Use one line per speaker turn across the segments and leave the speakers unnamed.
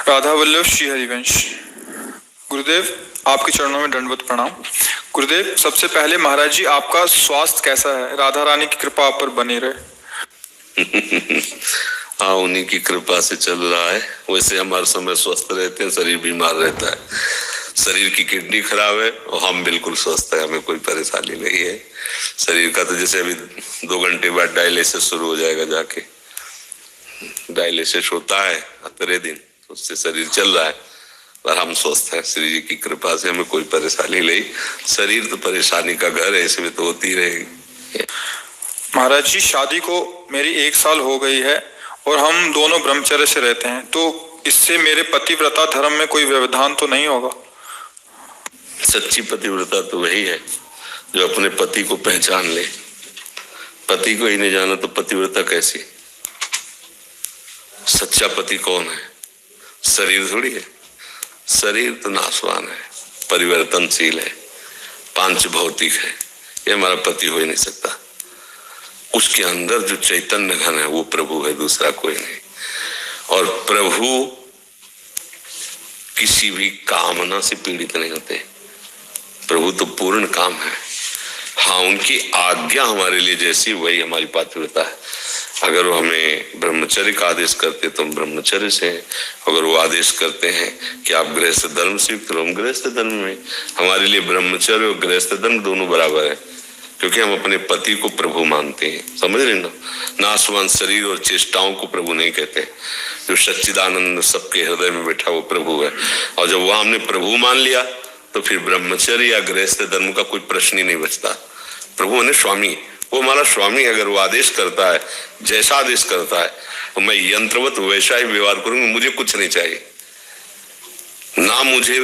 राधा वल्लभ श्री हरिवंश। गुरुदेव, आपके चरणों में दंडवत प्रणाम। गुरुदेव, सबसे पहले महाराज जी, आपका स्वास्थ्य कैसा है? राधा रानी की कृपा आप पर बनी रहे।
हाँ, उन्हीं की कृपा से चल रहा है। वैसे हमारे समय स्वस्थ रहते हैं, शरीर बीमार रहता है। शरीर की किडनी खराब है और हम बिल्कुल स्वस्थ है, हमें कोई परेशानी नहीं है। शरीर का तो जैसे अभी 2 घंटे बाद डायलिसिस शुरू हो जाएगा, जाके डायलिसिस होता है 13 दिन, तो उससे शरीर चल रहा है, पर हम स्वस्थ हैं श्री जी की कृपा से, हमें कोई परेशानी नहीं। शरीर तो परेशानी का घर है, इसमें तो होती रहेगी।
महाराज जी, शादी को मेरी 1 साल हो गई है और हम दोनों ब्रह्मचर्य से रहते हैं, तो इससे मेरे पतिव्रता धर्म में कोई व्यवधान तो नहीं होगा?
सच्ची पतिव्रता तो वही है जो अपने पति को पहचान ले। पति को ही नहीं जाना तो पतिव्रता कैसी? सच्चा पति कौन है? शरीर थोड़ी है। शरीर तो नाशवान है, परिवर्तनशील है, पांच भौतिक है, ये हमारा पति हो ही नहीं सकता। उसके अंदर जो चैतन्य घन है वो प्रभु है, दूसरा कोई नहीं। और प्रभु किसी भी कामना से पीड़ित नहीं होते। प्रभु तो पूर्ण काम है। हाँ, उनकी आज्ञा हमारे लिए जैसी वही हमारी पतिव्रता है। अगर वो हमें ब्रह्मचर्य का आदेश करते तो हम ब्रह्मचर्य से हैं। अगर वो आदेश करते हैं कि आप गृहस्थ धर्म से युक्त रहो, हम गृहस्थ धर्म में। हमारे लिए ब्रह्मचर्य और गृहस्थ धर्म दोनों बराबर है, क्योंकि हम अपने पति को प्रभु मानते हैं। समझ रहे ना? नाशवान शरीर और चेष्टाओं को प्रभु नहीं कहते। जो सच्चिदानंद सबके हृदय में बैठा वो प्रभु है। और जब वह हमने प्रभु मान लिया तो फिर ब्रह्मचर्य या गृहस्थ धर्म का कोई प्रश्न ही नहीं बचता। प्रभु ने स्वामी, वो हमारा स्वामी। अगर वो आदेश करता है, जैसा आदेश करता है, तो मैं यंत्रवत वैसा ही व्यवहार करूंगा। मुझे कुछ नहीं चाहिए, ना मुझे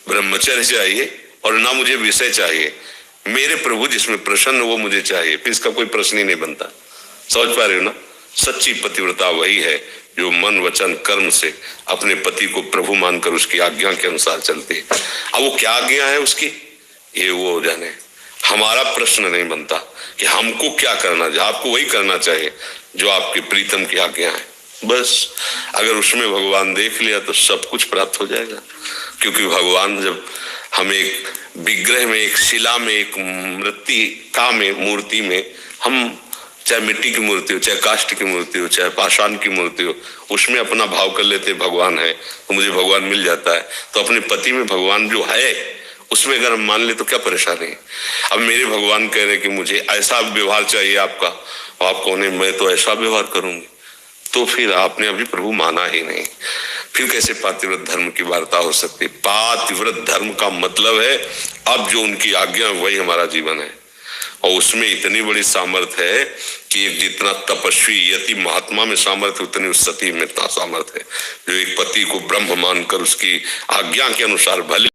ब्रह्मचर्य चाहिए और ना मुझे विषय चाहिए। मेरे प्रभु जिसमें प्रसन्न वो मुझे चाहिए, फिर इसका कोई प्रश्न ही नहीं बनता। समझ पा रहे हो ना? सच्ची पतिव्रता वही है जो मन वचन कर्म से अपने पति को प्रभु मानकर उसकी आज्ञा के अनुसार चलती है। अब वो क्या आज्ञा है उसकी, ये वो जाने। हमारा प्रश्न नहीं बनता कि हमको क्या करना चाहिए। आपको वही करना चाहिए जो आपके प्रीतम की आज्ञा है, बस। अगर उसमें भगवान देख लिया तो सब कुछ प्राप्त हो जाएगा। क्योंकि भगवान जब हम एक विग्रह में, एक शिला में, एक मृत्तिका में, मूर्ति में, हम चाहे मिट्टी की मूर्ति हो, चाहे काष्ठ की मूर्ति हो, चाहे पाषाण की मूर्ति हो, उसमें अपना भाव कर लेते भगवान है तो मुझे भगवान मिल जाता है। तो अपने पति में भगवान जो है उसमें अगर हम मान ले तो क्या परेशानी है? अब मेरे भगवान कह रहे कि मुझे ऐसा व्यवहार चाहिए आपका, और आप कौन है? मैं तो ऐसा व्यवहार करूंगी। तो फिर आपने अभी प्रभु माना ही नहीं। फिर कैसे पातिव्रत धर्म की वार्ता हो सकती है? पातिव्रत धर्म का मतलब है अब जो उनकी आज्ञा वही हमारा जीवन है। और उसमें इतनी बड़ी सामर्थ्य है कि एक जितना तपस्वी यति महात्मा में सामर्थ्य, उतनी उस सती में इतना सामर्थ्य है जो एक पति को ब्रह्म मानकर उसकी आज्ञा के अनुसार भले